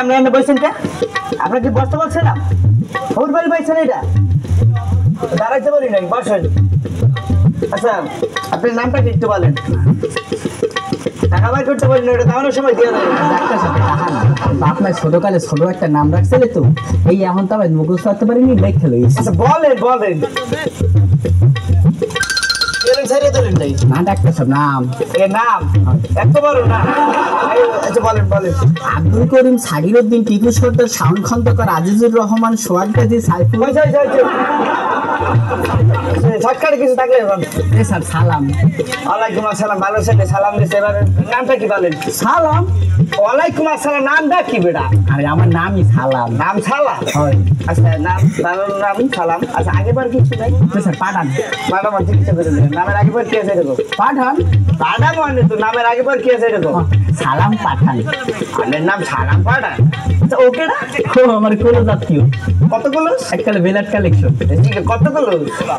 আপনি এনে বসেন কে? আপনার কি বসতে বলছিলাম? ওর বাড়ি পাইছেন এটা? দাঁড়াইতে বলি নাই, বসেন। আচ্ছা, আপনার নামটা কি একটু বলেন? টাকা বাই করতে বলি না, এটা দাঁড়ানোর সময় দিয়ে দেবেন। ডাক্তার সাহেব টাকা না, আপনার ছোটকালে ছোট একটা নাম রাখছিলে তো, এই এখন তো আমি মুখস্থ করতে পারিনি, লেখতে লইছি। আচ্ছা বলেন বলেন। ছেড়ে ধরেন নাই না ডাক্তার সাহেব নাম এর নাম এত বড় না। আচ্ছা বলেন বলেন। আব্দুল করিম, সাগিরউদ্দিন, টিপু সর্দার, শাওন খন্দকার, আজিজুর রহমান, সোহাগ গাজী, সাইফুল। শর্টকাটে কিছু থাকলে স্যার সালাম। ওয়ালাইকুম আসসালাম। ভালো ছেলে, সালাম দিচ্ছে। এবার নামটা কি বলেন? সালাম। ওয়ালাইকুম আসসালাম নামটা কি বেটা? আরে আমার নামই সালাম। নাম সালাম? হয়। আচ্ছা নাম নাম সালাম। আচ্ছা আগেবার কিছু নাই? স্যার পাঠান। ম্যাডাম চিকিৎসা করে দেবেন। নামের আগেবার কি আছে এরকম? পাঠান। পাঠান মানে তো নামের আগেবার কি আছে এরকম? সালাম পাঠান। আপনার নাম সালাম পাঠান? আচ্ছা ওকে না আমার কোন জাতীয় কতগুলো? একটা বেলাট কালেকশন। কতগুলো?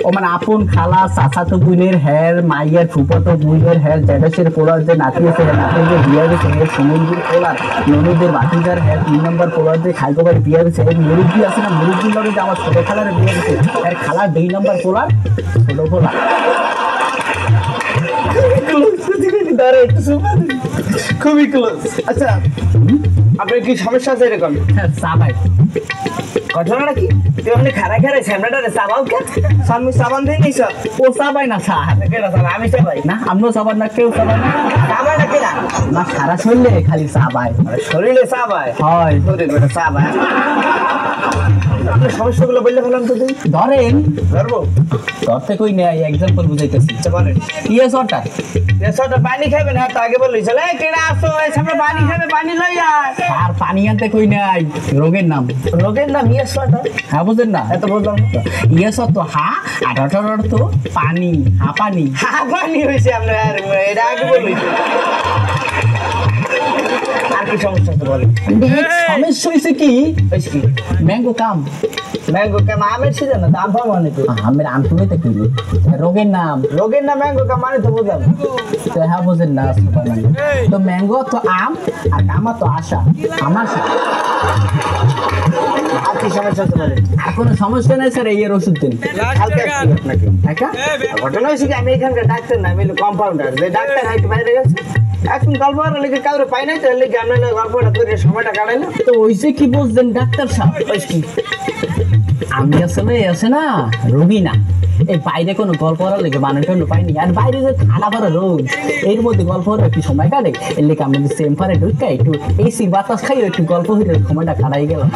ও মানে আপন খালা, চাচাতো বোনের হের, মাইয়ের ফুফাতো বোনের হের, জ্যাঠাশের পোলার যে নাতি আছে নাতিদের বিয়ে হয়েছে, সুমন্দির পোলার ননদের বাতিদার হের, 3 নম্বর পোলার যে খাইকোবাড়ি বিয়ে হয়েছে, এর মুরব্বী আছে না, মুরব্বীর লগে যে আমার ছোট খালার বিয়ে হয়েছে, এর খালার 2 নম্বর পোলার ছোট পোলা। খুবই ক্লোজ। আচ্ছা আপনার কি সমস্যা আছে এরকম? হ্যাঁ সাবাই। ঘটনাটা কি? তুই আপনি খারাই খারাই স্যামরাটারে সাবাও কে? সামনে সাবান দিয়ে নিস? ও সাবাই না স্যার। কেনা সাবান? আমি সাবাই না, আমিও সাবান না, কেউ সাবান না। সাবাই না কেনা? না সারা শরীরে খালি সাবাই। শরীরে সাবাই হয়। সাবাই। আপনার সমস্যাগুলো বললে ফেলাম তো তুই ধরেন ধরবো ধরতে কই নেই, এক্সাম্পল বুঝাইতেছি। বলেন ইয়েস ওটা এসবটা পানি খাবেন? হ্যাঁ তো আগে বললি চলে কেনা আসো সামনে পানি খাবে, পানি লই আয়। আর পানি আনতে কই নাই, রোগের নাম। রোগের নাম ইয়েসটা? হ্যাঁ বুঝেন না? এত বললাম ইয়েস তো হা, আর অটর তো পানি, হা পানি। হা পানি হয়েছে আপনার, এটা আগে বললি। আর কি সমস্যা তো বলেন? সমস্যা হয়েছে কি, কি ম্যাঙ্গো কাম। ম্যাঙ্গো কাম আমের সিজন না, দাম পাবো মানে তো আমের আম তুমি তো কিনি। রোগের নাম রোগের নাম ম্যাঙ্গো কাম মানে তো বুঝলাম তো। হ্যাঁ বুঝেন না? তো ম্যাঙ্গো তো আম, আর কামা তো আশা, আমার সাথে। আর কি সমস্যা তো বলেন? আর কোনো সমস্যা নেই স্যার, এই এর ওষুধ দিন। কালকে আসছি আপনাকে। একা ঘটনা হয়েছে কি, আমি এখানকার ডাক্তার না, আমি হলো কম্পাউন্ডার। যে ডাক্তার হাইতে বাইরে গেছে, এখন গল্প করার লেগে কাউরে পাই নাই, তো লেগে আমরা গল্পটা করে সময়টা কাটাই না। তো ওইসে কি বুঝলেন ডাক্তার সাহেব? কি আমি আসলে আছে না রোগী না, এই বাইরে কোনো গল্প করার লেগে বানানো পাইনি। আর বাইরে যে ঠান্ডা ভরা রোদ, এর মধ্যে গল্প করার একটু সময় কাটে, এর লেগে আমরা সেম্পারে ঢুকে একটু এসি বাতাস খাই, একটু গল্প হইলে সময়টা কাটাই গেলাম।